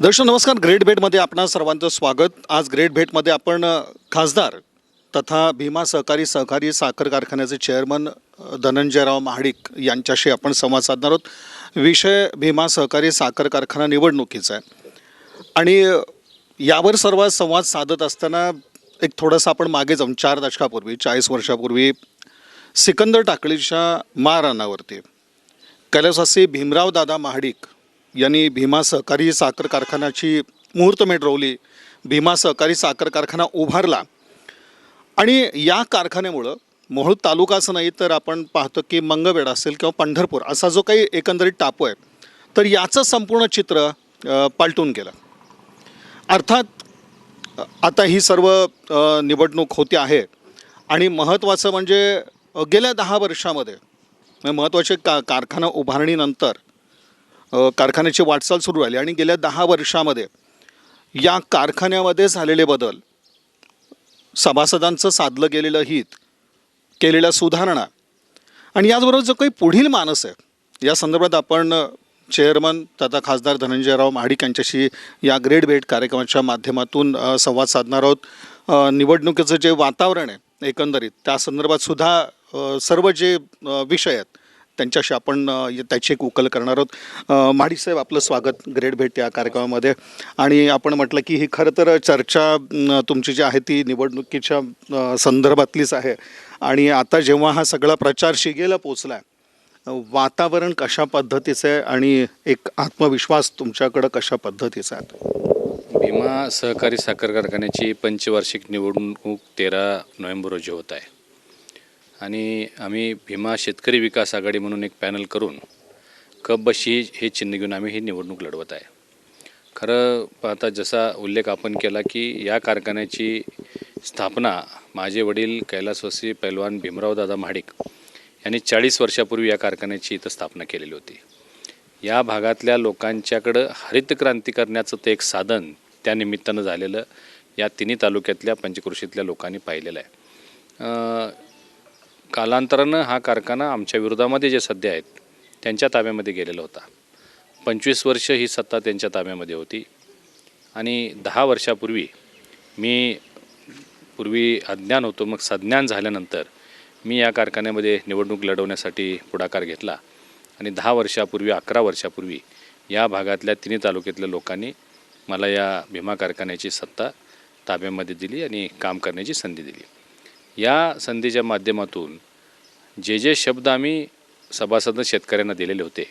दर्शक नमस्कार. ग्रेट भेटमध्ये आपणा सर्वांचं स्वागत. आज ग्रेट भेटमध्ये आपण खासदार तथा भीमा सहकारी साखर कारखान्याचे चेअरमन धनंजयराव महाडिक यांच्याशी आपण संवाद साधणार आहोत. विषय भीमा सहकारी साखर कारखाना निवडणुकीचा आहे आणि यावर सर्व संवाद साधत असताना एक थोडंसं आपण मागे जाऊन 4 दशकापूर्वी 40 वर्षापूर्वी सिकंदर टाकळीच्या मारहाणावरती कैलासवासी भीमराव दादा महाडिक यांनी भीमा सहकारी साखर कारखान्याची मुहूर्तमेढ रोवली. भीमा सहकारी साखर कारखाना उभारला आणि या कारखान्यामुळं मोहोळ तालुकाच नाही तर आपण पाहतो की मंगळवेढा असेल किंवा पंढरपूर असा जो काही एकंदरीत टापू आहे तर याचं संपूर्ण चित्र पालटून गेलं. अर्थात आता ही सर्व निवडणूक होती आहे आणि महत्त्वाचं म्हणजे गेल्या 10 वर्षामध्ये महत्त्वाचे कारखाना उभारणीनंतर कारखान्याची वाटचाल सुरू झाली आणि गेल्या 10 वर्षामध्ये या कारखान्यामध्ये झालेले बदल, सभासदांचं साधलं गेलेलं हित, केलेल्या सुधारणा आणि याचबरोबर जो काही पुढील मानस आहे या संदर्भात आपण चेअरमन तथा खासदार धनंजयराव महाडिक यांच्याशी या ग्रेट भेट कार्यक्रमाच्या माध्यमातून संवाद साधणार आहोत. निवडणुकीचं जे वातावरण आहे एकंदरीत त्या संदर्भात सुद्धा सर्व जे विषय आहेत त्यांच्याशी आपण त्याची एक उकल करणार आहोत. महाडिक साहेब, आपलं स्वागत ग्रेट भेट या कार्यक्रमामध्ये. आणि आपण म्हटलं की ही खरं तर चर्चा तुमची जी आहे ती निवडणुकीच्या संदर्भातलीच आहे आणि आता जेव्हा हा सगळा प्रचार शिगेला पोचला आहे, वातावरण कशा पद्धतीचं आहे आणि एक आत्मविश्वास तुमच्याकडं कशा पद्धतीचा आहे? भीमा सहकारी साखर कारखान्याची पंचवार्षिक निवडणूक 13 नोव्हेंबर रोजी होत आहे आणि आम्ही भीमा शेतकरी विकास आघाडी म्हणून एक पॅनल करून कप बशी हे चिन्ह घेऊन आम्ही ही निवडणूक लढवत आहे. खरं पाहता जसा उल्लेख आपण केला की या कारखान्याची स्थापना माझे वडील कैलासवासी पैलवान भीमराव दादा महाडिक यांनी 40 वर्षापूर्वी या कारखान्याची इथं स्थापना केलेली होती. या भागातल्या लोकांच्याकडं हरित क्रांती करण्याचं ते एक साधन त्या निमित्तानं झालेलं या तिन्ही तालुक्यातल्या पंचक्रोशीतल्या लोकांनी पाहिलेलं आहे. कालांतरानं हा कारखाना आमच्या विरोधामध्ये जे सध्या आहेत त्यांच्या ताब्यामध्ये गेलेला होता. 25 वर्ष ही सत्ता त्यांच्या ताब्यामध्ये होती आणि 10 वर्षापूर्वी मी अज्ञान होतो, मग सज्ञान झाल्यानंतर मी या कारखान्यामध्ये निवडणूक लढवण्यासाठी पुढाकार घेतला आणि 10 वर्षापूर्वी 11 वर्षापूर्वी या भागातल्या तिन्ही तालुक्यातल्या लोकांनी मला या भीमा कारखान्याची सत्ता ताब्यामध्ये दिली आणि काम करण्याची संधी दिली. या संधीच्या माध्यमातून जे शब्द आम्ही सभासद शेतकऱ्यांना दिलेले होते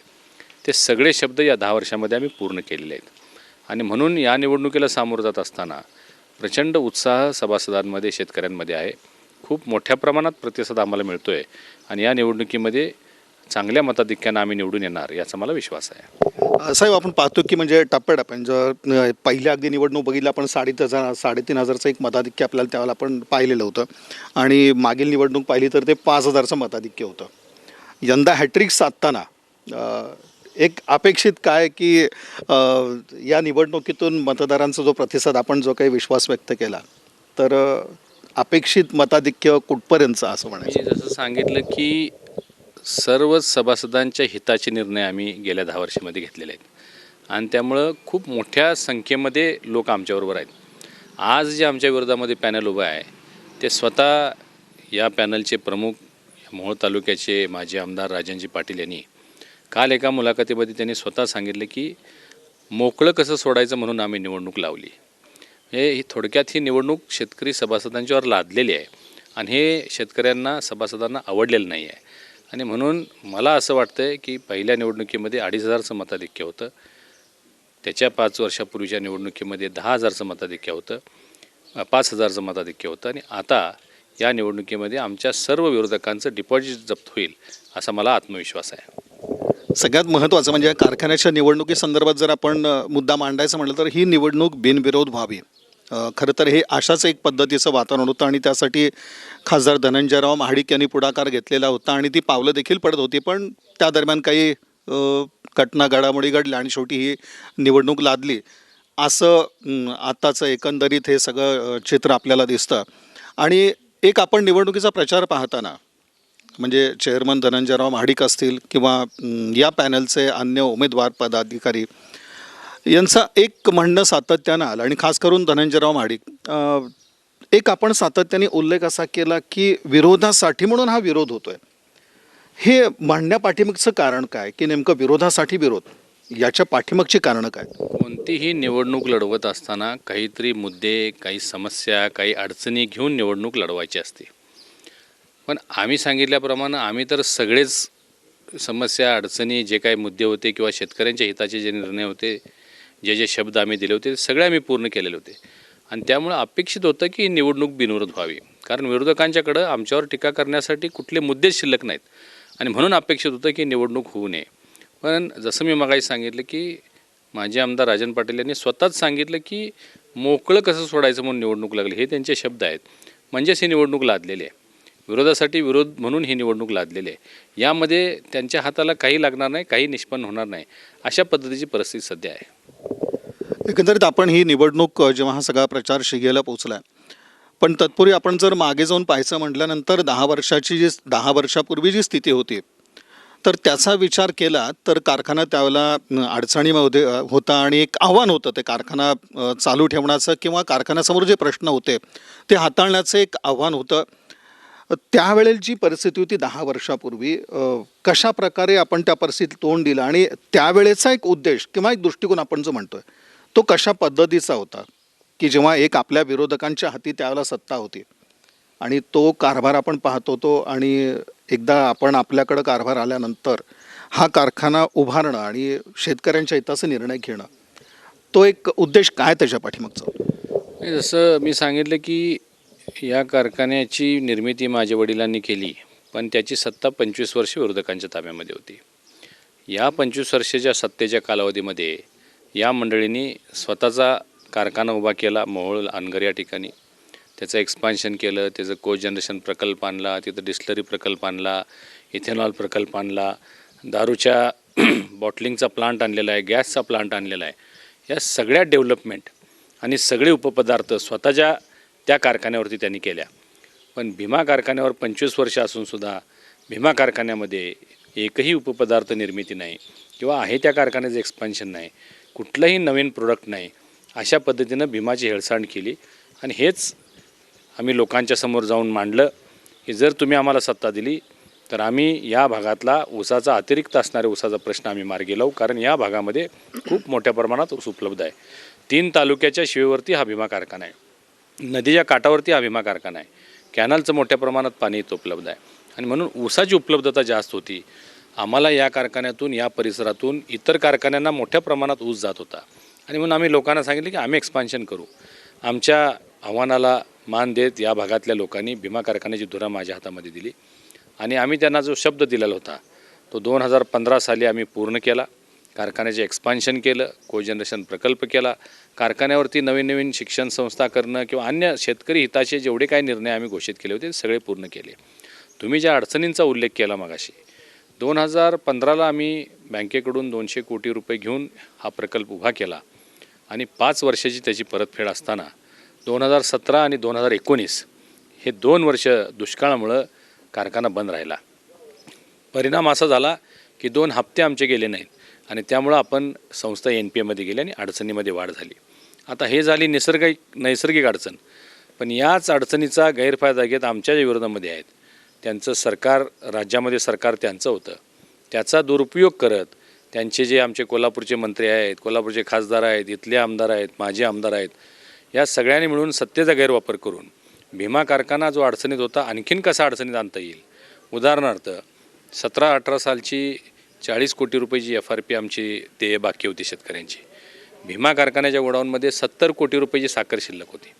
ते सगळे शब्द या 10 वर्षामध्ये आम्ही पूर्ण केलेले आहेत आणि म्हणून या निवडणुकीला सामोरं जात असताना प्रचंड उत्साह सभासदांमध्ये, शेतकऱ्यांमध्ये आहे. खूप मोठ्या प्रमाणात प्रतिसाद आम्हाला मिळतो आहे आणि या निवडणुकीमध्ये चांगल्या मताधिक्यानं आम्ही निवडून येणार याचा मला विश्वास आहे. साहेब, आपण पाहतो की म्हणजे टप्प्याटप्प्याने जर पहिल्या अगदी निवडणूक बघितली आपण 3,500 एक मताधिक्य आपल्याला त्यावेळेला आपण पाहिलेलं होतं आणि मागील निवडणूक पाहिली तर ते 5,000चं मताधिक्य होतं. यंदा हॅट्रिक साधताना एक अपेक्षित काय की या निवडणुकीतून मतदारांचा जो प्रतिसाद, आपण जो काही विश्वास व्यक्त केला, तर अपेक्षित मताधिक्य कुठपर्यंतचं असं म्हणायचं? जसं सांगितलं की सर्व सभासदांच्या हिताचे निर्णय आम्ही गेल्या 10 वर्षामध्ये घेतलेले आहेत आणि त्यामुळं खूप मोठ्या संख्येमध्ये लोक आमच्याबरोबर आहेत. आज जे आमच्या विरोधामध्ये पॅनल उभं आहे ते स्वतः या पॅनलचे प्रमुख मोहोळ तालुक्याचे माजी आमदार राजनजी पाटील यांनी काल एका मुलाखतीमध्ये त्यांनी स्वतः सांगितले की मोकळं कसं सोडायचं म्हणून आम्ही निवडणूक लावली. ही थोडक्यात ही निवडणूक शेतकरी सभासदांच्यावर लादलेली आहे आणि हे शेतकऱ्यांना, सभासदांना आवडलेलं नाही आहे आणि म्हणून मला असं वाटतं आहे की पहिल्या निवडणुकीमध्ये 2,500चं मताधिक्य होतं, त्याच्या 5 वर्षापूर्वीच्या निवडणुकीमध्ये 10,000चं मताधिक्य होतं, 5,000चं मताधिक्य होतं आणि आता या निवडणुकीमध्ये आमच्या सर्व विरोधकांचं डिपॉझिट जप्त होईल असा मला आत्मविश्वास आहे. सगळ्यात महत्त्वाचं म्हणजे कारखान्याच्या निवडणुकीसंदर्भात जर आपण मुद्दा मांडायचा म्हटलं तर ही निवडणूक बिनविरोध व्हावी. खरं तर हे अशाच एक पद्धतीचं वातावरण होतं आणि त्यासाठी खासदार धनंजयराव महाडिक यांनी पुढाकार घेतलेला होता आणि ती पावलं देखील पडत होती. पण त्या दरम्यान काही घटना घडामोडी घडल्या आणि शेवटी ही निवडणूक लादली असं आताचं एकंदरीत हे सगळं चित्र आपल्याला दिसतं. आणि एक आपण निवडणुकीचा प्रचार पाहताना म्हणजे चेअरमन धनंजयराव महाडिक असतील किंवा या पॅनलचे अन्य उमेदवार पदाधिकारी यांचा एक म्हणणं सातत्यानं आलं आणि खास करून धनंजयराव महाडिक एक आपण सातत्याने उल्लेख असा केला की विरोधासाठी म्हणून हा विरोध होतोय. हे म्हणण्यापाठीमागचं कारण काय की नेमकं विरोधासाठी विरोध याच्या पाठीमागची कारणं काय? कोणतीही निवडणूक लढवत असताना काहीतरी मुद्दे, काही समस्या, काही अडचणी घेऊन निवडणूक लढवायची असते. पण आम्ही सांगितल्याप्रमाणे आम्ही तर सगळेच समस्या, अडचणी, जे काही मुद्दे होते किंवा शेतकऱ्यांच्या हिताचे जे निर्णय होते, जे शब्द आम्ही दिले होते, ते सगळे आम्ही पूर्ण केलेले होते. आणि त्यामुळं अपेक्षित होतं की निवडणूक बिनविरोध व्हावी. कारण विरोधकांच्याकडं आमच्यावर टीका करण्यासाठी कुठले मुद्देच शिल्लक नाहीत आणि म्हणून अपेक्षित होतं की निवडणूक होऊ नये. पण जसं मी मगाशी सांगितलं की माजी आमदार राजन पाटील यांनी स्वतःच सांगितलं की मोकळं कसं सोडायचं म्हणून निवडणूक लागली, हे त्यांचे शब्द आहेत. म्हणजेच ही निवडणूक लादलेली आहे. विरोधासाठी विरोध म्हणून ही निवडणूक लादलेली आहे. यामध्ये त्यांच्या हाताला काही लागणार नाही, काही निष्पन्न होणार नाही, अशा पद्धतीची परिस्थिती सध्या आहे. एकंदरीत आपण ही निवडणूक जेव्हा हा सगळा प्रचार शिगेला पोचला, पण तत्पूर्वी आपण जर मागे जाऊन पाहायचं म्हटल्यानंतर 10 वर्षापूर्वी जी स्थिती होती तर त्याचा विचार केला तर कारखाना त्यावेळेला अडचणीमध्ये होता आणि एक आव्हान होतं ते कारखाना चालू ठेवण्याचं किंवा कारखान्यासमोर जे प्रश्न होते ते हाताळण्याचं एक आव्हान होतं. त्यावेळेची परिस्थिती होती 10 वर्षापूर्वी. कशा प्रकारे आपण त्या परिस्थितीत तोंड दिलं आणि त्यावेळेचा एक उद्देश किंवा एक दृष्टिकोन आपण जो म्हणतोय तो कशा पद्धतीचा होता की जेव्हा एक आपल्या विरोधकांच्या हाती त्यावेळेला सत्ता होती आणि तो कारभार आपण पाहत होतो आणि एकदा आपण आपल्याकडं कारभार आल्यानंतर हा कारखाना उभारणं आणि शेतकऱ्यांच्या हिताचा निर्णय घेणं, तो एक उद्देश काय त्याच्या पाठीमागचा होता? जसं मी सांगितलं की या कारखान्याची निर्मिती माझ्या वडिलांनी केली, पण त्याची सत्ता 25 वर्ष विरोधकांच्या ताब्यामध्ये होती. या 25 वर्षाच्या सत्तेच्या कालावधीमध्ये या मंडळींनी स्वतःचा कारखाना उभा केला मोहोळ अनगर या ठिकाणी. त्याचं एक्सपान्शन केलं, त्याचं कोजनरेशन प्रकल्प आणला, तिथं डिस्लरी प्रकल्प आणला, इथेनॉल प्रकल्प आणला, दारूच्या बॉटलिंगचा प्लांट आणलेला आहे, गॅसचा प्लांट आणलेला आहे. या सगळ्या डेव्हलपमेंट आणि सगळे उपपदार्थ स्वतःच्या त्या कारखान्यावरती त्यांनी केल्या. पण भीमा कारखान्यावर 25 वर्ष असूनसुद्धा भीमा कारखान्यामध्ये एकही उपपदार्थ निर्मिती नाही किंवा आहे त्या कारखान्याचं एक्सपान्शन नाही, कुठलंही नवीन प्रोडक्ट नाही. अशा पद्धतीनं भीमाची हेळसांड केली आणि हेच आम्ही लोकांच्या समोर जाऊन मांडलं की जर तुम्ही आम्हाला सत्ता दिली तर आम्ही या भागातला ऊसाचा अतिरिक्त असणाऱ्या ऊसाचा प्रश्न आम्ही मार्गी लावू. कारण या भागामध्ये खूप मोठ्या प्रमाणात ऊस उपलब्ध आहे. 3 तालुक्याच्या शिवेवरती हा भीमा कारखाना आहे, नदीच्या काठावरती हा भीमा कारखाना आहे, कॅनलचं मोठ्या प्रमाणात पाणी इथं उपलब्ध आहे आणि म्हणून ऊसाची उपलब्धता जास्त होती. आम्हाला या कारखान्यातून, या परिसरातून इतर कारखान्यांना मोठ्या प्रमाणात ऊस जात होता आणि म्हणून आम्ही लोकांना सांगितलं की आम्ही एक्सपान्शन करू. आमच्या आव्हानाला मान देत या भागातल्या लोकांनी भीमा कारखान्याची धुरा माझ्या हातामध्ये दिली आणि आम्ही त्यांना जो शब्द दिलेला होता तो 2015 साली आम्ही पूर्ण केला. कारखान्याचे एक्सपान्शन केलं, कोजनरेशन प्रकल्प केला, कारखान्यावरती नवीन नवीन शिक्षण संस्था करणं किंवा अन्य शेतकरी हिताचे जेवढे काही निर्णय आम्ही घोषित केले होते ते सगळे पूर्ण केले. तुम्ही ज्या अडचणींचा उल्लेख केला मगाशी, 2015ला आम्ही बँकेकडून 200 कोटी रुपये घेऊन हा प्रकल्प उभा केला आणि 5 वर्षाची त्याची परतफेड असताना 2017 आणि 2019 हे 2 वर्ष दुष्काळामुळं कारखाना बंद राहिला. परिणाम असा झाला की 2 हप्ते आमचे गेले नाहीत आणि त्यामुळं आपण संस्था NPAमध्ये गेली आणि अडचणीमध्ये वाढ झाली. आता हे झाली नैसर्गिक अडचण, पण याच अडचणीचा गैरफायदा घेत आमच्या ज्या विरोधामध्ये आहेत त्यांचं सरकार, राज्यामध्ये सरकार त्यांचं होतं, त्याचा दुरुपयोग करत त्यांचे जे आमचे कोल्हापूरचे मंत्री आहेत, कोल्हापूरचे खासदार आहेत, इथले आमदार आहेत, माजी आमदार आहेत, या सगळ्यांनी मिळून सत्तेचा गैरवापर करून भीमा कारखाना जो अडचणीत होता आणखीन कसा अडचणीत आणता येईल. उदाहरणार्थ 17-18 सालची 40 कोटी रुपयाची FRP आमची देय बाकी होती शेतकऱ्यांची. भीमा कारखान्याच्या गोडाऊनमध्ये 70 कोटी रुपयाची साखर शिल्लक होती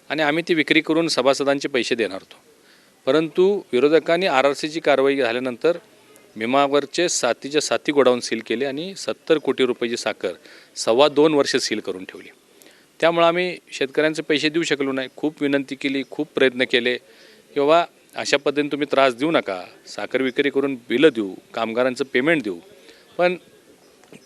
आणि आम्ही ती विक्री करून सभासदांचे पैसे देणार होतो. परंतु विरोधकांनी RRCची कारवाई झाल्यानंतर भीमावरचे 7 गोडाऊन सील केले आणि 70 कोटी रुपयाची साखर 2.25 वर्ष सील करून ठेवली. त्यामुळे आम्ही शेतकऱ्यांचे पैसे देऊ शकलो नाही. खूप विनंती केली, खूप प्रयत्न केले की बाबा अशा पद्धतीने तुम्ही त्रास देऊ नका, साखर विक्री करून बिलं देऊ, कामगारांचं पेमेंट देऊ. पण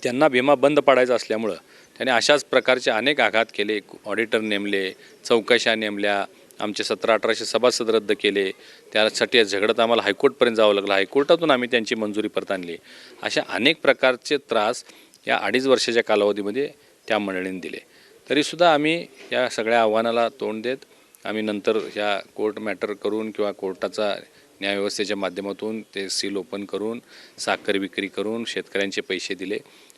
त्यांना भीमा बंद पाडायचा असल्यामुळं त्याने अशाच प्रकारचे अनेक आघात केले. ऑडिटर नेमले, चौकशा नेमल्या, आमचे 1700-1800 सभासद रद्द केले. त्यासाठी झगडत आम्हाला हायकोर्टपर्यंत जावं लागलं. हायकोर्टातून आम्ही त्यांची मंजुरी परत आणली. अशा अनेक प्रकारचे त्रास या 2.5 वर्षाच्या कालावधीमध्ये त्या मंडळींनी दिले. तरीसुद्धा आम्ही या सगळ्या आव्हानाला तोंड देत आम्ही नंतर ह्या कोर्ट मॅटर करून किंवा कोर्टाचा न्यायव्यवस्थेच्या माध्यमातून ते सील ओपन करून साखर विक्री करून शेतकऱ्यांचे पैसे दिले.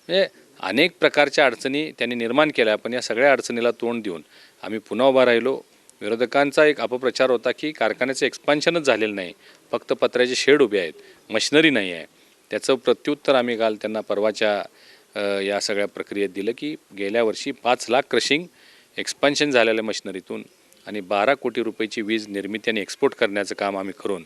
म्हणजे अनेक प्रकारच्या अडचणी त्यांनी निर्माण केल्या, पण या सगळ्या अडचणीला तोंड देऊन आम्ही पुन्हा उभा राहिलो. विरोधकांचा एक अपप्रचार होता की कारखान्याचं एक्सपान्शनच झालेलं नाही, फक्त पत्र्याचे शेड उभे आहेत, मशिनरी नाही आहे. त्याचं प्रत्युत्तर आम्ही काल त्यांना परवाच्या या सगळ्या प्रक्रियेत दिलं की गेल्या वर्षी 5 लाख क्रशिंग एक्सपान्शन झालेल्या मशिनरीतून आणि 12 कोटी रुपयाची वीज निर्मिती आणि एक्सपोर्ट करण्याचं काम आम्ही करून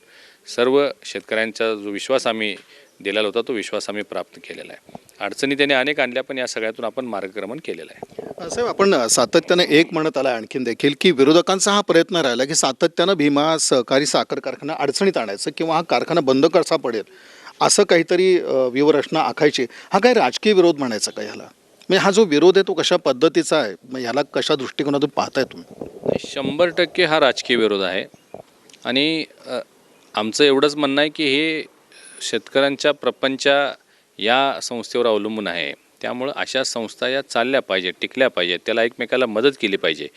सर्व शेतकऱ्यांचा जो विश्वास आम्ही दिलेला होता तो विश्वास आम्ही प्राप्त केलेला आहे. अडचणी त्याने अनेक आणल्या, पण या सगळ्यातून आपण मार्गक्रमण केलेलं आहे. साहेब, आपण सातत्यानं एक म्हणत आला आणखीन देखील की विरोधकांचा हा प्रयत्न राहिला की सातत्यानं भीमा सहकारी साखर कारखाना अडचणीत आणायचं किंवा हा कारखाना बंद कसा पडेल असं काहीतरी व्यूहरचना आखायची. हा काय राजकीय विरोध म्हणायचा का ह्याला? म्हणजे हा जो विरोध आहे तो कशा पद्धतीचा आहे, मग ह्याला कशा दृष्टिकोनातून पाहताय तुम्ही? 100% हा राजकीय विरोध आहे आणि आमचं एवढंच म्हणणं आहे की हे शेतकऱ्यांच्या प्रपंचा या संस्थेवर अवलंबून आहे. त्यामुळं अशा संस्था या चालल्या पाहिजेत, टिकल्या पाहिजेत, त्याला एकमेकाला मदत केली पाहिजे.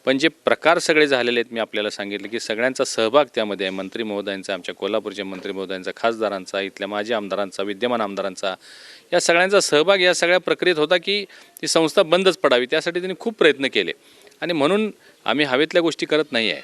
पण जे प्रकार सगळे झालेले आहेत, मी आपल्याला सांगितलं की सगळ्यांचा सहभाग त्यामध्ये आहे. मंत्री महोदयांचा, आमच्या कोल्हापूरच्या मंत्री महोदयांचा, खासदारांचा, इथल्या माजी आमदारांचा, विद्यमान आमदारांचा, या सगळ्यांचा सहभाग या सगळ्या प्रक्रियेत होता की ती संस्था बंदच पडावी. त्यासाठी त्यांनी खूप प्रयत्न केले आणि म्हणून आम्ही हवेतल्या गोष्टी करत नाही आहे.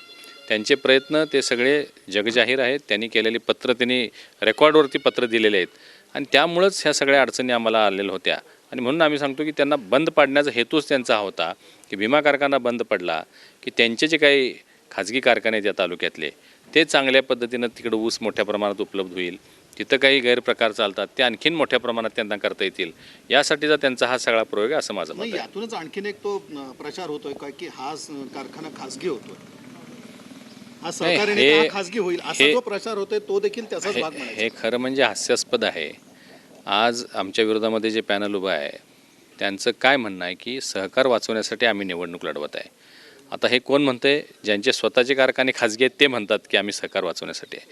त्यांचे प्रयत्न ते सगळे जगजाहीर आहेत. त्यांनी केलेली पत्र, त्यांनी रेकॉर्डवरती पत्र दिलेले आहेत आणि त्यामुळंच ह्या सगळ्या अडचणी आम्हाला आलेल्या होत्या. आणि म्हणून आम्ही सांगतो की त्यांना बंद पाडण्याचा हेतूच त्यांचा हा होता की भीमा कारखाना बंद पडला की त्यांचे जे काही खाजगी कारखाने आहेत या तालुक्यातले ते चांगल्या पद्धतीनं तिकडं ऊस मोठ्या प्रमाणात उपलब्ध होईल, तिथं काही गैरप्रकार चालतात ते आणखीन मोठ्या प्रमाणात त्यांना करता येतील, यासाठीचा त्यांचा हा सगळा प्रयोग आहे असं माझं मत आहे. यातूनच आणखीन एक तो प्रचार होतोय का की हा कारखाना खासगी होतोय, हा सहकार्याने हा खासगी होईल असा जो प्रचार होतोय तो देखील त्याचाच भाग म्हणायचा. हे खरं म्हणजे हास्यास्पद आहे. आज आमच्या विरोधामध्ये जे पॅनल उभं आहे त्यांचं काय म्हणणं आहे की सहकार वाचवण्यासाठी आम्ही निवडणूक लढवत आहे. आता हे कोण म्हणतंय? ज्यांचे स्वतःचे कारखाने खाजगी आहेत ते म्हणतात की आम्ही सहकार वाचवण्यासाठी आहे.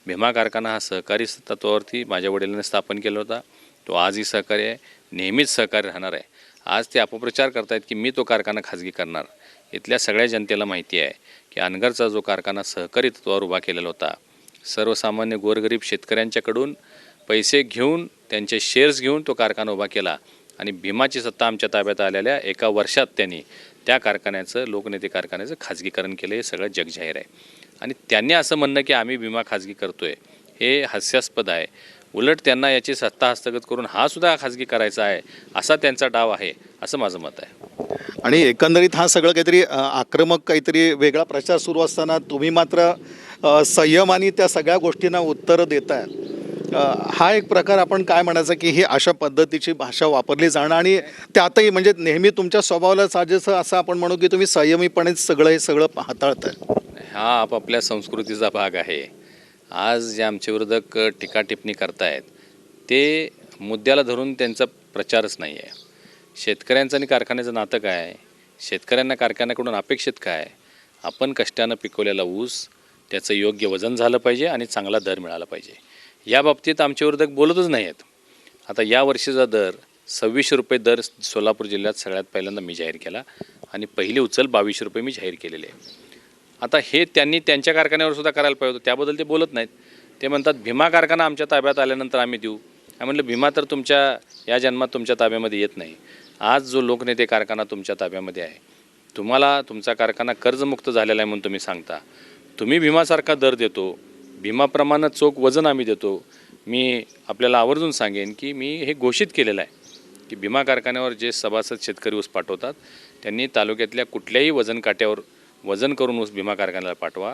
भीमा कारखाना हा सहकारी तत्वावरती माझ्या वडिलांनी स्थापन केला होता. तो आजही सहकारी आहे, नेहमीच सहकारी राहणार आहे. आज ते अपप्रचार करतायत की मी तो कारखाना खाजगी करणार. इथल्या सगळ्या जनतेला माहिती आहे की अनगरचा जो कारखाना सहकारी तत्वावर उभा केलेला होता, सर्वसामान्य गोरगरीब शेतकऱ्यांच्याकडून पैसे घेऊन त्यांचे शेअर्स घेऊन तो कारखाना उभा केला आणि भीमाची सत्ता आमच्या ताब्यात आलेल्या 1 वर्षात त्यांनी त्या कारखान्याचं, लोकनेते कारखान्याचं खाजगीकरण केलं. हे सगळं जगजाहीर आहे आणि त्यांनी असं म्हणणं की आम्ही भीमा खाजगी करतोय हे हास्यास्पद आहे. उलट त्यांना याची सत्ता हस्तगत करून हा सुद्धा खाजगी करायचा आहे असा त्यांचा डाव आहे असं माझं मत आहे. आणि एकंदरीत हा सगळं काहीतरी आक्रमक काहीतरी वेगळा प्रचार सुरू असताना तुम्ही मात्र संयमाने त्या सगळ्या गोष्टींना उत्तरं देताय. हा एक प्रकार आपण काय म्हणायचं की ही अशा पद्धतीची भाषा वापरली जाणं आणि त्यातही म्हणजे नेहमी तुमच्या स्वभावाला साजेसं असं आपण म्हणू की तुम्ही संयमीपणेच सगळं हे सगळं हाताळताय. हा आपापल्या संस्कृतीचा भाग आहे. आज जे आमचे विरोधक टीका टिप्पणी करतायत ते मुद्द्याला धरून त्यांचा प्रचारच नाही आहे. शेतकऱ्यांचं आणि कारखान्याचं नातं काय आहे? शेतकऱ्यांना कारखान्याकडून अपेक्षित काय? आपण कष्टानं पिकवलेला ऊस त्याचं योग्य वजन झालं पाहिजे आणि चांगला दर मिळाला पाहिजे. या बाबतीत आमचे विरोधक बोलतच नाही आहेत. आता या वर्षीचा दर 26 रुपये दर सोलापूर जिल्ह्यात सगळ्यात पहिल्यांदा मी जाहीर केला आणि पहिली उचल 22 रुपये मी जाहीर केलेले आहे. आता हे त्यांनी त्यांच्या कारखान्यावर सुद्धा करायला पाहिजे होतं, त्याबद्दल ते बोलत नाहीत. ते म्हणतात भीमा कारखाना आमच्या ताब्यात आल्यानंतर आम्ही देऊ. आम्ही म्हटलं भीमा तर तुमच्या या जन्मात तुमच्या ताब्यामध्ये येत नाही. आज जो लोकनेते कारखाना तुमच्या ताब्यामध्ये आहे, तुम्हाला तुमचा कारखाना कर्जमुक्त झालेला आहे म्हणून तुम्ही सांगता. तुम्ही भीमासारखा दर देतो, भीमाप्रमाणे चोख वजन आम्ही देतो. मी आपल्याला आवर्जून सांगेन की मी हे घोषित केलेलं आहे की भीमा कारखान्यावर जे सभासद शेतकरी ऊस पाठवतात त्यांनी तालुक्यातल्या कुठल्याही वजन काट्यावर वजन करून ऊस भीमा कारखान्याला पाठवा.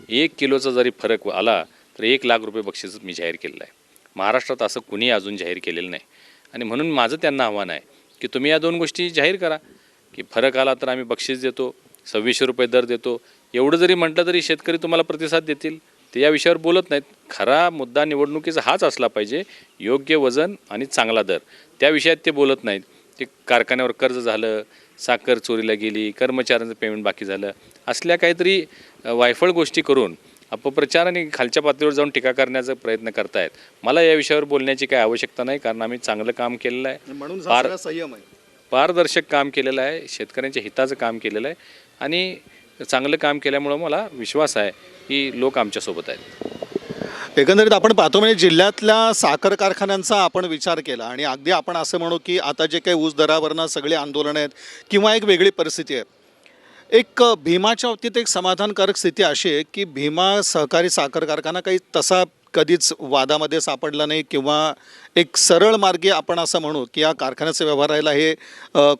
1 किलोचा जरी फरक आला तर 1 लाख रुपये बक्षीस मी जाहीर केलेलं आहे. महाराष्ट्रात असं कुणी अजून जाहीर केलेलं नाही आणि म्हणून माझं त्यांना आव्हान आहे की तुम्ही या 2 गोष्टी जाहीर करा की फरक आला तर आम्ही बक्षीस देतो, 26 रुपये दर देतो. एवढं जरी म्हटलं तरी शेतकरी तुम्हाला प्रतिसाद देतील. ते या विषयावर बोलत नाहीत. खरा मुद्दा निवडणुकीचा हाच असला पाहिजे, योग्य वजन आणि चांगला दर. त्या विषयात ते बोलत नाहीत. ते कारखान्यावर कर्ज झालं, साखर चोरीला गेली, कर्मचाऱ्यांचं पेमेंट बाकी झालं, असल्या काहीतरी वायफळ गोष्टी करून अपप्रचार आणि खालच्या पातळीवर जाऊन टीका करण्याचा प्रयत्न करतायत. मला या विषयावर बोलण्याची काही आवश्यकता नाही, कारण आम्ही चांगलं काम केलेलं आहे. म्हणून संयम आहे. पारदर्शक काम केलेलं आहे, शेतकऱ्यांच्या हिताचं काम केलेलं आहे आणि चांगलं काम केल्यामुळं मला विश्वास आहे की लोक आमच्यासोबत आहेत. एकंदरीत आपण पाहतो म्हणजे जिल्ह्यातल्या साखर कारखान्यांचा आपण विचार केला आणि अगदी आपण असं म्हणू की आता जे काही ऊस दरावरनं सगळे आंदोलनं आहेत किंवा एक वेगळी परिस्थिती आहे. एक भीमाच्या बाबतीत एक समाधानकारक स्थिती अशी आहे की भीमा सहकारी साखर कारखाना काही तसा कधीच वादामध्ये सापडला नाही किंवा एक सरळ मार्गे आपण असं म्हणू की या कारखान्याचे व्यवहाराला हे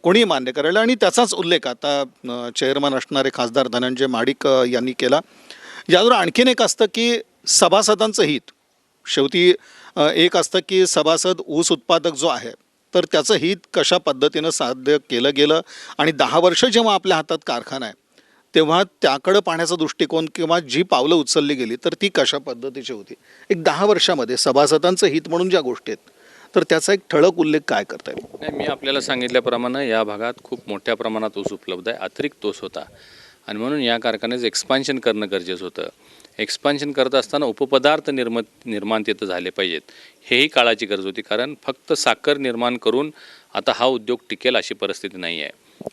कोणी मान्य करेल आणि त्याचाच उल्लेख आता चेअरमन असणारे खासदार धनंजय महाडिक यांनी केला. यावर आणखीन एक असतं की सभासदांचं हित शेवटी एक असतं की सभासद ऊस उत्पादक जो आहे तर त्याचं हित कशा पद्धतीनं साध्य केलं गेलं आणि 10 वर्ष जेव्हा आपल्या हातात कारखाना आहे तेव्हा त्याकडं पाहण्याचा दृष्टिकोन किंवा जी पावलं उचलली गेली तर ती कशा पद्धतीची होती. एक 10 वर्षामध्ये सभासदांचं हित म्हणून ज्या गोष्टी आहेत तर त्याचा एक ठळक उल्लेख काय करता येईल? नाही, मी आपल्याला सांगितल्याप्रमाणे या भागात खूप मोठ्या प्रमाणात ऊस उपलब्ध आहे, अतिरिक्त ऊस होता आणि म्हणून या कारखान्याचं एक्सपान्शन करणं गरजेचं होतं. एक्सपान्शन करत असताना उपपदार्थ निर्माण तिथं झाले पाहिजेत, हेही काळाची गरज होती. कारण फक्त साखर निर्माण करून आता हा उद्योग टिकेल अशी परिस्थिती नाही आहे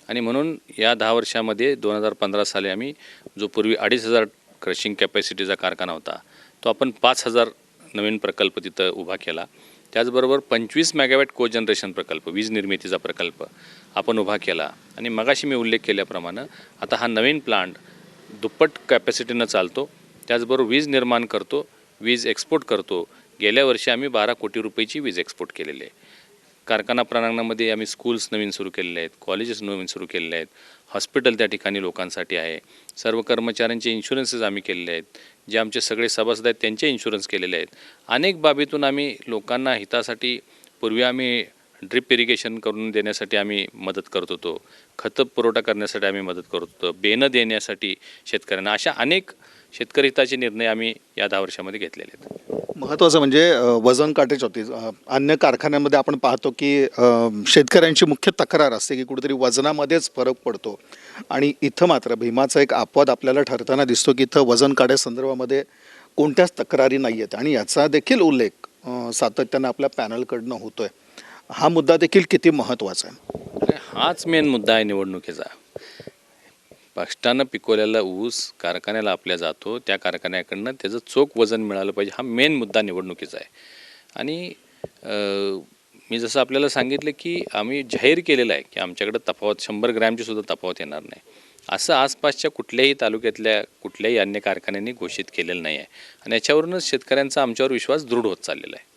आणि म्हणून या 10 वर्षामध्ये 2015 साली आम्ही जो पूर्वी 2,500 क्रशिंग कॅपॅसिटीचा कारखाना होता तो आपण 5,000 नवीन प्रकल्प तिथं उभा केला. त्याचबरोबर 25 मेगावॅट कोजनरेशन प्रकल्प, वीज निर्मितीचा प्रकल्प आपण उभा केला आणि मगाशी मी उल्लेख केल्याप्रमाणे आता हा नवीन प्लांट दुप्पट कॅपॅसिटीनं चालतो. त्याचबरोबर वीज निर्माण करतो, वीज एक्सपोर्ट करतो. गेल्या वर्षी आम्ही 12 कोटी रुपयाची वीज एक्सपोर्ट केलेली आहे. कारखाना प्रांगणामध्ये आम्ही स्कूल्स नवीन सुरू केलेले आहेत, कॉलेजेस नवीन सुरू केलेले आहेत, हॉस्पिटल त्या ठिकाणी लोकांसाठी आहे. सर्व कर्मचाऱ्यांचे इन्शुरन्सेस आम्ही केलेले आहेत, जे आमचे सगळे सभासद आहेत त्यांचे इन्शुरन्स केलेले आहेत. अनेक बाबीतून आम्ही लोकांना हितासाठी पूर्वी आम्ही ड्रिप इरिगेशन करून देण्यासाठी आम्ही मदत करत होतो, खत पुरवठा करण्यासाठी आम्ही मदत करत होतो, बेनं देण्यासाठी शेतकऱ्यांना, अशा अनेक शेतकरी हिताचे निर्णय आम्ही या 10 वर्षामध्ये घेतलेले आहेत. महत्त्वाचं म्हणजे वजन काटेच होती. अन्य कारखान्यामध्ये आपण पाहतो की शेतकऱ्यांची मुख्य तक्रार असते की कुठेतरी वजनामध्येच फरक पडतो आणि इथं मात्र भीमाचा एक अपवाद आपल्याला ठरताना दिसतो की इथं वजन काट्यासंदर्भामध्ये कोणत्याच तक्रारी नाही आहेत आणि याचा देखील उल्लेख सातत्यानं आपल्या पॅनलकडनं होतोय. हा मुद्दा देखील किती महत्त्वाचा आहे? हाच मेन मुद्दा आहे निवडणुकीचा. कष्टानं पिकवलेला ऊस कारखान्याला आपल्या जातो, त्या कारखान्याकडनं त्याचं चोख वजन मिळालं पाहिजे, हा मेन मुद्दा निवडणुकीचा आहे. आणि मी जसं आपल्याला सांगितलं की आम्ही जाहीर केलेलं आहे की आमच्याकडं तफावत 100 ग्रॅमची सुद्धा तफावत येणार नाही, असं आसपासच्या कुठल्याही तालुक्यातल्या कुठल्याही अन्य कारखान्यांनी घोषित केलेलं नाही आहे आणि याच्यावरूनच शेतकऱ्यांचा आमच्यावर विश्वास दृढ होत चाललेला आहे.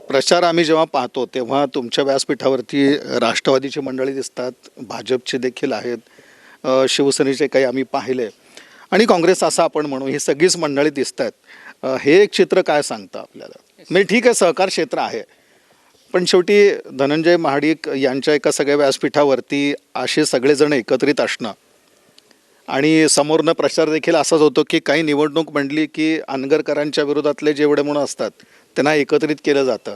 प्रचार आम्ही जेव्हा पाहतो तेव्हा तुमच्या व्यासपीठावरती राष्ट्रवादीची मंडळी दिसतात, भाजपचे देखील आहेत, शिवसेनेचे काही आम्ही पाहिले आणि काँग्रेस असं आपण म्हणू, ही सगळीच मंडळी दिसत आहेत. हे एक चित्र काय सांगतं आपल्याला? म्हणजे ठीक आहे, सहकार क्षेत्र आहे, पण शेवटी धनंजय महाडिक यांच्या एका सगळ्या व्यासपीठावरती असे सगळेजण एकत्रित असणं आणि समोरनं प्रचार देखील असाच होतो की काही निवडणूक म्हणली की अनगरकरांच्या विरोधातले जेवढे म्हणून असतात त्यांना एकत्रित केलं जातं.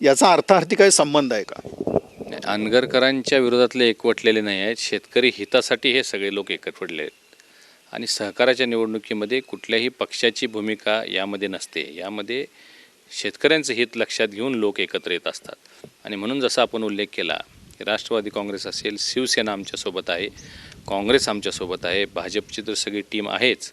याचा अर्थार्थी काही संबंध आहे का? अनगरकरांच्या विरोधातले एकवटलेले नाही आहेत, शेतकरी हितासाठी हे सगळे लोक एकवटले आहेत आणि सहकाराच्या निवडणुकीमध्ये कुठल्याही पक्षाची भूमिका यामध्ये नसते. यामध्ये शेतकऱ्यांचं हित लक्षात घेऊन लोक एकत्र येत असतात आणि म्हणून जसा आपण उल्लेख केला, राष्ट्रवादी काँग्रेस असेल, शिवसेना आमच्यासोबत आहे, काँग्रेस आमच्यासोबत आहे, भाजपची तर सगळी टीम आहेच,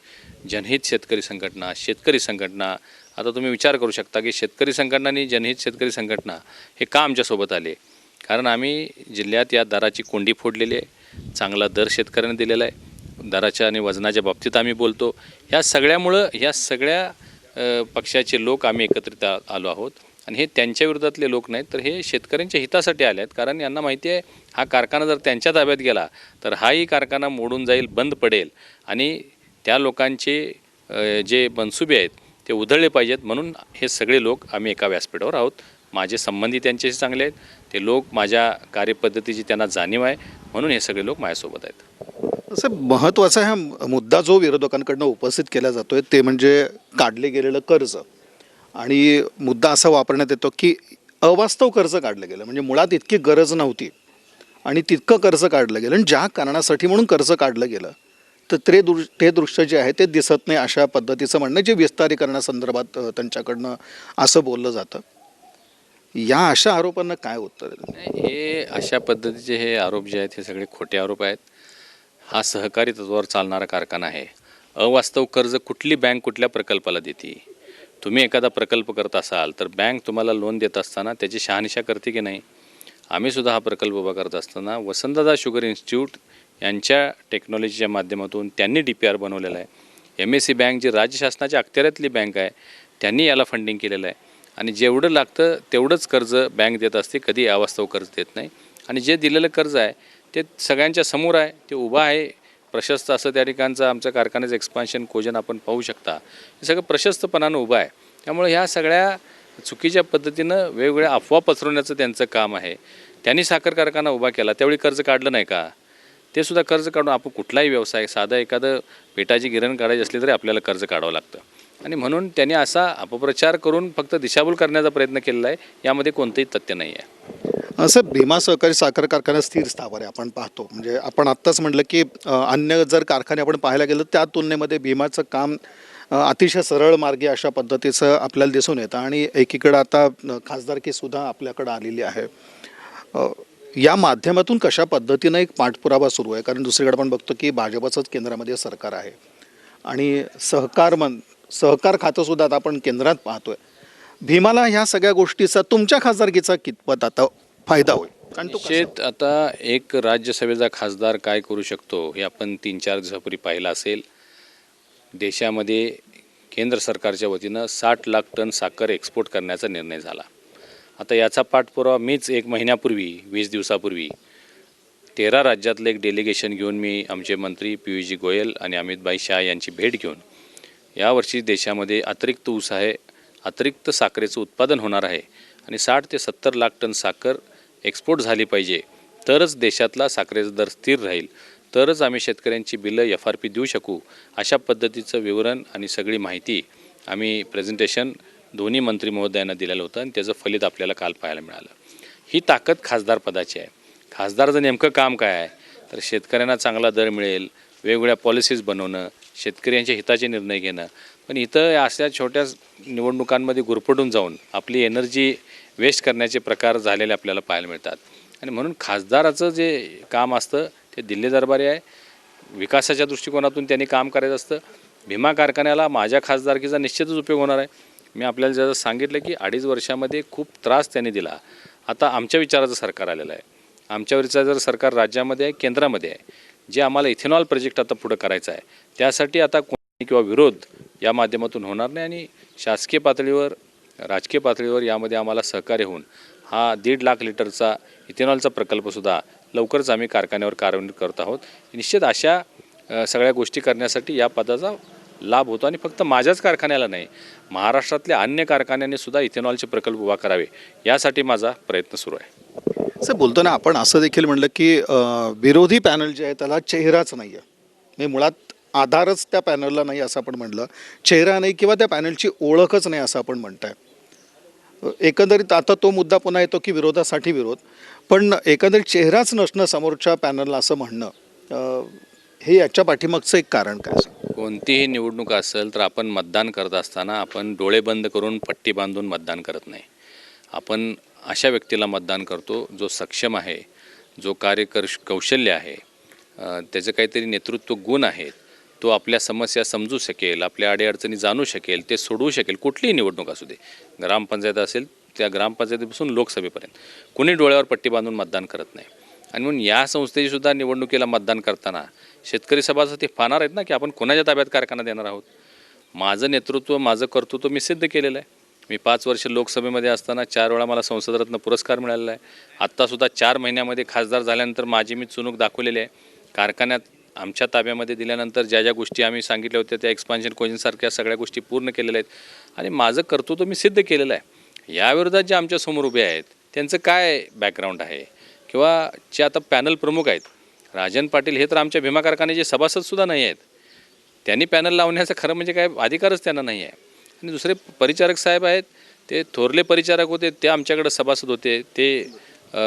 जनहित शेतकरी संघटना, शेतकरी संघटना. आता तुम्ही विचार करू शकता की शेतकरी संघटना आणि जनहित शेतकरी संघटना हे का आमच्यासोबत आले? कारण आम्ही जिल्ह्यात या दराची कोंडी फोडलेली आहे, चांगला दर शेतकऱ्यांना दिलेला आहे, दराच्या आणि वजनाच्या बाबतीत आम्ही बोलतो. ह्या सगळ्यामुळं ह्या सगळ्या पक्षाचे लोक आम्ही एकत्रित आलो आहोत आणि हे त्यांच्या विरोधातले लोक नाहीत, तर हे शेतकऱ्यांच्या हितासाठी आले आहेत. कारण यांना माहिती आहे हा कारखाना जर त्यांच्या ताब्यात गेला तर हाही कारखाना मोडून जाईल, बंद पडेल आणि त्या लोकांचे जे मनसुबे आहेत ते उधळले पाहिजेत. म्हणून हे सगळे लोक आम्ही एका व्यासपीठावर आहोत. माझे संबंधी त्यांच्याशी चांगले आहेत, ते लोक माझ्या कार्यपद्धतीची त्यांना जाणीव आहे, म्हणून हे सगळे लोक माझ्यासोबत आहेत. असं महत्त्वाचा हा मुद्दा जो विरोधकांकडनं उपस्थित केला जातोय ते म्हणजे काढले गेलेलं कर्ज आणि मुद्दा असा वापरण्यात येतो की अवास्तव कर्ज काढलं गेलं, म्हणजे मुळात इतकी गरज नव्हती आणि तितकं कर्ज काढलं गेलं आणि ज्या कारणासाठी म्हणून कर्ज काढलं गेलं तर ते दृश्य जे आहे ते दिसत नाही, अशा पद्धतीचं म्हणणं जे विस्तारीकरणासंदर्भात त्यांच्याकडनं असं बोललं जातं. या अशा आरोपांना काय उत्तर आहे? नाही, हे अशा पद्धतीचे हे आरोप जे आहेत हे सगळे खोटे आरोप आहेत. हा सहकारी तत्त्वावर चालणारा कारखाना आहे. अवास्तव कर्ज कुठली बँक कुठल्या प्रकल्पाला देते? तुम्ही एखादा प्रकल्प करत असाल तर बँक तुम्हाला लोन देत असताना त्याची शहानिशा करते की नाही? आम्ही सुद्धा हा प्रकल्प उभा करत असताना वसंतदादा शुगर इन्स्टिट्यूट यांच्या टेक्नॉलॉजीच्या माध्यमातून त्यांनी DPR बनवलेला आहे. MSC बँक जी राज्य शासनाच्या अखत्यारीतली बँक आहे त्यांनी याला फंडिंग केलेलं आहे आणि जेवढं लागतं तेवढंच कर्ज बँक देत असते, कधी अवास्तव कर्ज देत नाही. आणि जे दिलेलं कर्ज आहे ते सगळ्यांच्या समोर आहे, ते उभं आहे. प्रशस्त असं त्या ठिकाणचं आमच्या कारखान्याचं एक्सपान्शन कोजन आपण पाहू शकता. हे सगळं प्रशस्तपणानं उभं आहे. त्यामुळे ह्या सगळ्या चुकीच्या पद्धतीनं वेगवेगळ्या अफवा पसरवण्याचं त्यांचं काम आहे. त्यांनी साखर कारखाना उभा केला त्यावेळी कर्ज काढलं नाही का? ते सुद्धा कर्ज काढून आपण कुठलाही व्यवसाय साधा एखादं पिठाची गिरण काढायची असली तरी आपल्याला कर्ज काढावं लागतं. आणि म्हणून त्यांनी असा अपप्रचार करून फक्त दिशाभूल करण्याचा प्रयत्न केलेला आहे. यामध्ये कोणतंही तथ्य नाही आहे. असं भीमा सहकारी साखर कारखाना स्थिर स्थावर आहे आपण पाहतो. म्हणजे आपण आत्ताच म्हटलं की अन्य जर कारखाने आपण पाहायला गेलं त्या तुलनेमध्ये भीमाचं काम अतिशय सरळ मार्गी अशा पद्धतीचं आपल्याला दिसून येतं. आणि एकीकडं आता खासदारकीसुद्धा आपल्याकडं आलेली आहे. या माध्यमातून कशा पद्धतीनं एक पाठपुरावा सुरू आहे? कारण दुसरीकडे आपण बघतो की भाजपचंच केंद्रामध्ये सरकार आहे आणि सहकार खातंसुद्धा आता आपण केंद्रात पाहतोय. भीमाला ह्या सगळ्या गोष्टीचा तुमच्या खासदारकीचा कितपत आता फायदा होईल? कारण तो निश्चित आता एक राज्यसभेचा खासदार काय करू शकतो हे आपण 3-4 दिवसापूर्वी पाहिलं असेल. देशामध्ये केंद्र सरकारच्या वतीनं 60 लाख टन साखर एक्सपोर्ट करण्याचा निर्णय झाला. आता याचा पाठपुरावा मीच 1 महिन्यापूर्वी 20 दिवसापूर्वी 13 राज्यातलं एक डेलिगेशन घेऊन मी आमचे मंत्री पियुषजी गोयल आणि अमितभाई शाह यांची भेट घेऊन यावर्षी देशामध्ये अतिरिक्त ऊस आहे, अतिरिक्त साखरेचं उत्पादन होणार आहे आणि 60 ते 70 लाख टन साखर एक्सपोर्ट झाली पाहिजे तरच देशातला साखरेचा दर स्थिर राहील, तरच आम्ही शेतकऱ्यांची बिलं FRP देऊ शकू. अशा पद्धतीचं विवरण आणि सगळी माहिती आम्ही प्रेझेंटेशन दोन्ही मंत्री महोदयांना दिलेलं होतं आणि त्याचं फलित आपल्याला काल पाहायला मिळालं. ही ताकद खासदारपदाची आहे. खासदारचं नेमकं काम काय आहे तर शेतकऱ्यांना चांगला दर मिळेल, वेगवेगळ्या पॉलिसीज बनवणं, शेतकऱ्यांच्या हिताचे निर्णय घेणं. पण इथं अशा छोट्या निवडणुकांमध्ये गुरफटून जाऊन आपली एनर्जी वेस्ट करण्याचे प्रकार झालेले आपल्याला पाहायला मिळतात. आणि म्हणून खासदाराचं जे काम असतं ते दिल्ली दरबारी आहे. विकासाच्या दृष्टिकोनातून त्यांनी काम करायचं असतं. भीमा कारखान्याला माझ्या खासदारकीचा निश्चितच उपयोग होणार आहे. मी आपल्याला जसं सांगितलं की 2.5 वर्षामध्ये खूप त्रास त्यांनी दिला. आता आमच्या विचाराचं सरकार आलेलं आहे. आमच्या विचाराचं सरकार राज्यामध्ये आहे, केंद्रामध्ये आहे. जे आम्हाला इथेनॉल प्रोजेक्ट आता पुढं करायचा आहे त्यासाठी आता कोणी किंवा विरोध या माध्यमातून होणार नाही आणि शासकीय पातळीवर राजकीय पातळीवर यामध्ये आम्हाला सहकार्य होऊन हा 1.5 लाख लिटरचा इथेनॉलचा प्रकल्पसुद्धा लवकरच आम्ही कारखान्यावर कार्यान्वित करत आहोत. निश्चित अशा सगळ्या गोष्टी करण्यासाठी या पदाचा लाभ होतो आणि फक्त माझ्याच कारखान्याला नाही, महाराष्ट्रातल्या अन्य कारखान्यांनी सुद्धा इथेनॉलचे प्रकल्प उभा करावे यासाठी माझा प्रयत्न सुरू आहे. असं बोलताना आपण असं देखील म्हणलं की विरोधी पॅनल जे आहे त्याला चेहराच नाही आहे. म्हणजे मुळात आधारच त्या पॅनलला नाही असं आपण म्हणलं, चेहरा नाही किंवा त्या पॅनलची ओळखच नाही असं आपण म्हणताय. एकंदरीत आता तो मुद्दा पुन्हा येतो की विरोधासाठी विरोध, पण एकंदरीत चेहराच नसणं समोरच्या पॅनलला असं म्हणणं, हे याच्या पाठीमागचं एक कारण काय असं? कोणतीही निवडणूक असेल तर आपण मतदान करत असताना आपण डोळे बंद करून पट्टी बांधून मतदान करत नाही. आपण अशा व्यक्तीला मतदान करतो जो सक्षम आहे, जो कौशल्य आहे, त्याचं काहीतरी नेतृत्व गुण आहेत, तो आपल्या समस्या समजू शकेल, आपल्या अडीअडचणी जाणू शकेल, ते सोडवू शकेल. कुठलीही निवडणूक असू दे, ग्रामपंचायत असेल त्या ग्रामपंचायतीपासून लोकसभेपर्यंत कुणी डोळ्यावर पट्टी बांधून मतदान करत नाही. आणि म्हणून या संस्थेची सुद्धा निवडणुकीला मतदान करताना शेतकरी सभासद पाहणार आहेत ना की आपण कोणाच्या ताब्यात कारखाना देणार आहोत. माझं नेतृत्व, माझं कर्तृत्व मी सिद्ध केलेलं आहे. मी 5 वर्ष लोकसभेमध्ये असताना 4 वेळा मला संसदरत्न पुरस्कार मिळालेला आहे. आत्तासुद्धा 4 महिन्यामध्ये खासदार झाल्यानंतर माझी मी चुणूक दाखवलेली आहे. कारखान्यात आमच्या ताब्यामध्ये दिल्यानंतर ज्या ज्या गोष्टी आम्ही सांगितल्या होत्या त्या एक्सपान्शन कोजनसारख्या सगळ्या गोष्टी पूर्ण केलेल्या आहेत आणि माझं कर्तृत्व मी सिद्ध केलेलं आहे. याविरोधात जे आमच्यासमोर उभे आहेत त्यांचं काय बॅकग्राऊंड आहे किंवा जे आता पॅनल प्रमुख आहेत, राजन पाटील हे तर आमच्या भीमा कारखान्याचे सभासदसुद्धा नाही आहेत. त्यांनी पॅनल लावण्याचं खरं म्हणजे काय अधिकारच त्यांना नाही आहे. आणि दुसरे परिचारक साहेब आहेत, ते थोरले परिचारक होते, ते आमच्याकडे सभासद होते, ते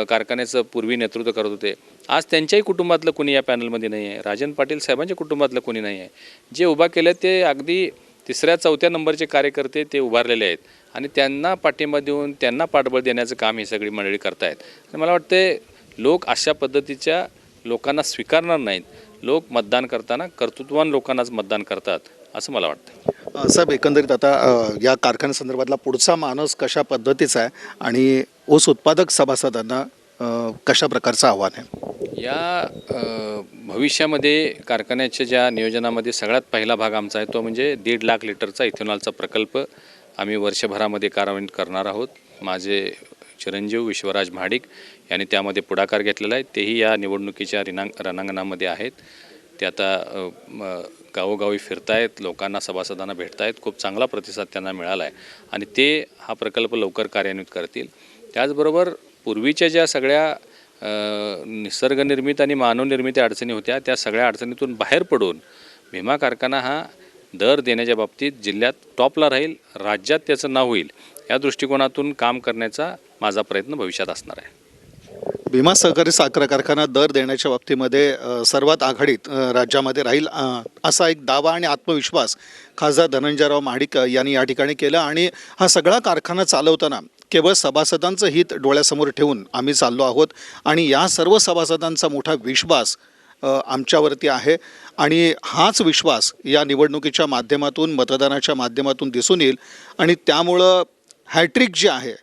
कारखान्याचं पूर्वी नेतृत्व करत होते. आज त्यांच्याही कुटुंबातलं कोणी या पॅनलमध्ये नाही आहे, राजन पाटील साहेबांच्या कुटुंबातलं कोणी नाही आहे. जे उभा केलं ते अगदी तिसऱ्या चौथ्या नंबरचे कार्यकर्ते ते उभारलेले आहेत आणि त्यांना पाठिंबा देऊन त्यांना पाठबळ देण्याचं काम ही सगळी मंडळी करतायत. आणि मला वाटते लोक अशा पद्धतीच्या लोकांना स्वीकारणार नाहीत. लोक मतदान करताना कर्तृत्ववान लोकांनाच मतदान करतात असं मला वाटतं. साहेब, एकंदरीत आता या कारखान्यासंदर्भातला पुढचा मानस कशा पद्धतीचा आहे आणि ऊस उत्पादक सभासदांना कशा प्रकारचं आव्हान आहे? या भविष्यामध्ये कारखान्याच्या ज्या नियोजनामध्ये सगळ्यात पहिला भाग आमचा आहे तो म्हणजे 1.5 लाख लिटरचा इथेनॉलचा प्रकल्प आम्ही वर्षभरामध्ये कार्यान्वित करणार आहोत. माझे चिरंजीव विश्वराज महाडिक यांनी त्यामध्ये पुढाकार घेतलेला आहे. तेही या निवडणुकीच्या रणांगणामध्ये आहेत. ते आता गावोगावी फिरतायत, लोकांना सभासदांना भेटतायत. खूप चांगला प्रतिसाद त्यांना मिळाला आहे आणि ते हा प्रकल्प लवकर कार्यान्वित करतील. त्याचबरोबर पूर्वीच्या ज्या सगळ्या निसर्गनिर्मित आणि मानवनिर्मित अडचणी होत्या त्या सगळ्या अडचणीतून बाहेर पडून भीमा कारखाना हा दर देण्याच्या बाबतीत जिल्ह्यात टॉपला राहील, राज्यात त्याचं नाव होईल या दृष्टिकोनातून काम करण्याचा माझा प्रयत्न भविष्यात असणार आहे. भीमा सहकारी साखर कारखाना दर देण्याच्या बाबतीमध्ये सर्वात आघाडीत राज्यामध्ये राहील असा एक दावा आणि आत्मविश्वास खासदार धनंजयराव महाडिक यांनी या ठिकाणी केला. आणि हा सगळा कारखाना चालवताना केवळ सभासदांचं हित डोळ्यासमोर ठेवून आम्ही चाललो आहोत आणि या सर्व सभासदांचा मोठा विश्वास आमच्यावरती आहे आणि हाच विश्वास या निवडणुकीच्या माध्यमातून मतदानाच्या माध्यमातूून दिसून येईल आणि त्यामुळं हॅट्रिक जी आहे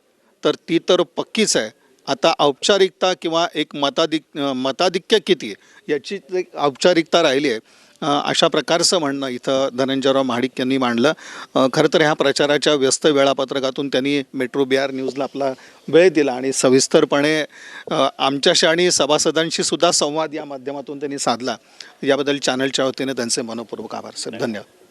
तर ती तर पक्कीच आहे. आता औपचारिकता किंवा एक मताधिक्य किती याची एक औपचारिकता राहिली आहे अशा प्रकारचं म्हणणं इथं धनंजयराव महाडिक यांनी मांडलं. खरं तर ह्या प्रचाराच्या व्यस्त वेळापत्रकातून त्यांनी मेट्रो BR न्यूजला आपला वेळ दिला आणि सविस्तरपणे आमच्याशी आणि सभासदांशी सुद्धा संवाद या माध्यमातून त्यांनी साधला. याबद्दल चॅनलच्या वतीने त्यांचे मनपूर्वक आभार. सर, धन्यवाद.